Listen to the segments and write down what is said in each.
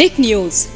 टिक news.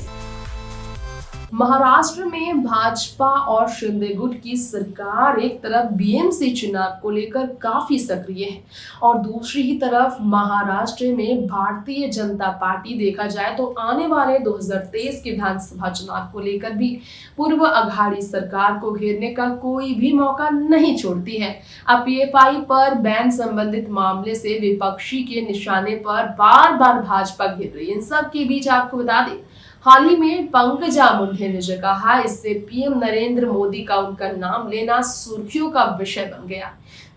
Maharashtra में भाजपा और शिंदे गुट की सरकार एक तरफ बीएमसी चुनाव को लेकर काफी सक्रिय है और दूसरी ही तरफ महाराष्ट्र में भारतीय जनता पार्टी देखा जाए तो आने वाले 2023 के विधानसभा चुनाव को लेकर भी पूर्व अघाड़ी सरकार को घेरने का कोई भी मौका नहीं छोड़ती है। अब पीएफआई पर बैन संबंधित मामले से विपक्षी के निशाने पर बार बार भाजपा घेर रही है। इन सब के बीच आपको बता दें, हाल ही में पंकजा मुंडे ने जो कहा, इससे पीएम नरेंद्र मोदी का उनका नाम लेना सुर्खियों का विषय बन गया।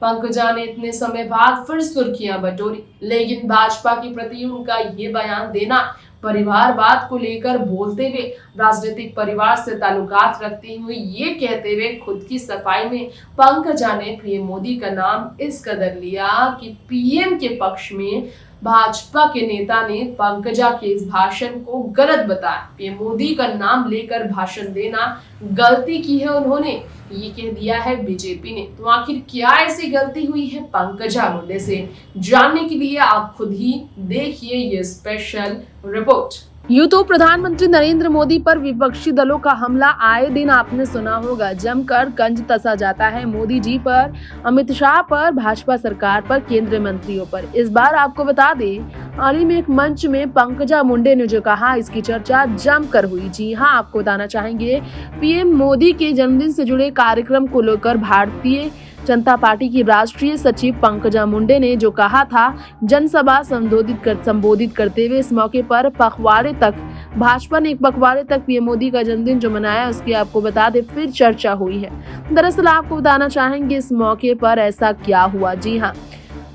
पंकजा ने इतने समय बाद फिर सुर्खियां बटोरी, लेकिन भाजपा के प्रति उनका ये बयान देना परिवारवाद को लेकर बोलते हुए, राजनीतिक परिवार से ताल्लुकात रखते हुए, ये कहते हुए खुद की सफाई में पंकजा ने पीएम मोदी का नाम इस कदर लिया कि पीएम के पक्ष में भाजपा के नेता ने पंकजा के इस भाषण को गलत बताया। पीएम मोदी का नाम लेकर भाषण देना गलती की है उन्होंने, ये कह दिया है बीजेपी ने। तो आखिर क्या ऐसी गलती हुई है पंकजा मुंडे से, जानने के लिए आप खुद ही देखिए ये स्पेशल रिपोर्ट। यूं तो प्रधानमंत्री नरेंद्र मोदी पर विपक्षी दलों का हमला आए दिन आपने सुना होगा, जमकर गंज तसा जाता है मोदी जी पर, अमित शाह पर, भाजपा सरकार पर, केंद्रीय मंत्रियों पर। इस बार आपको बता दें, हाल ही में एक मंच में पंकजा मुंडे ने जो कहा, इसकी चर्चा जमकर हुई। जी हाँ, आपको बताना चाहेंगे, पीएम मोदी के जन्मदिन से जुड़े कार्यक्रम को लेकर भारतीय जनता पार्टी की राष्ट्रीय सचिव पंकजा मुंडे ने जो कहा था, जनसभा संबोधित करते हुए इस मौके पर पखवाड़े तक भाजपा ने एक पखवाड़े तक पीएम मोदी का जन्मदिन जो मनाया, उसकी आपको बता दें फिर चर्चा हुई है। दरअसल आपको बताना चाहेंगे इस मौके पर ऐसा क्या हुआ। जी हाँ,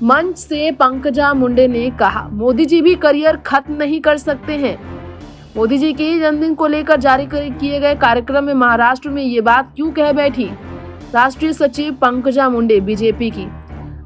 मंच से पंकजा मुंडे ने कहा, मोदी जी भी करियर खत्म नहीं कर सकते हैं। मोदी जी के जन्मदिन को लेकर जारी किए गए कार्यक्रम में महाराष्ट्र में ये बात क्यों कह बैठी राष्ट्रीय सचिव पंकजा मुंडे बीजेपी की।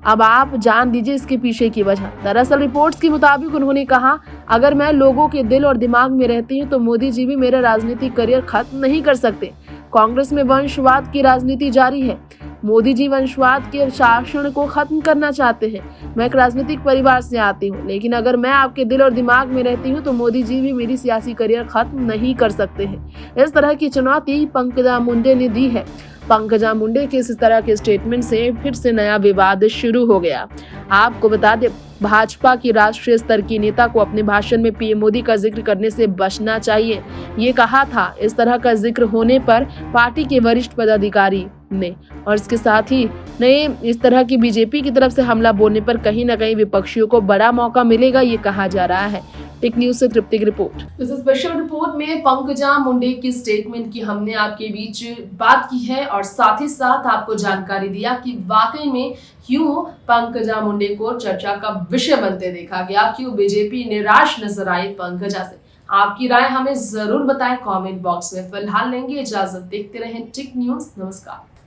अब आप जान दीजिए इसके पीछे की वजह। दरअसल रिपोर्ट्स के मुताबिक उन्होंने कहा, अगर मैं लोगों के दिल और दिमाग में रहती हूं तो मोदी जी भी मेरा राजनीतिक करियर खत्म नहीं कर सकते। कांग्रेस में वंशवाद की राजनीति जारी है। मोदी जी वंशवाद के शासन को खत्म करना चाहते हैं। मैं एक राजनीतिक परिवार से आती हूँ, लेकिन अगर मैं आपके दिल और दिमाग में रहती हूँ तो मोदी जी भी मेरी सियासी करियर खत्म नहीं कर सकते हैं। इस तरह की चुनौती पंकजा मुंडे ने दी है। पंकजा मुंडे के इस तरह के स्टेटमेंट से फिर से नया विवाद शुरू हो गया। आपको बता दें, भाजपा की राष्ट्रीय स्तर की नेता को अपने भाषण में पीएम मोदी का जिक्र करने से बचना चाहिए, ये कहा था। इस तरह का जिक्र होने पर पार्टी के वरिष्ठ पदाधिकारी ने और इसके साथ ही नए इस तरह की बीजेपी की तरफ से हमला बोलने पर कहीं न कहीं विपक्षियों को बड़ा मौका मिलेगा, ये कहा जा रहा है। टिक न्यूज से तृप्ति की रिपोर्ट। इस स्पेशल रिपोर्ट में पंकजा मुंडे की स्टेटमेंट की हमने आपके बीच बात की है और साथ ही साथ आपको जानकारी दिया कि वाकई में क्यों पंकजा मुंडे को चर्चा का विषय बनते देखा गया, क्यों बीजेपी निराश नजर आई पंकजा से। आपकी राय हमें जरूर बताएं कमेंट बॉक्स में। फिलहाल लेंगे इजाजत, देखते रहें टिक न्यूज। नमस्कार।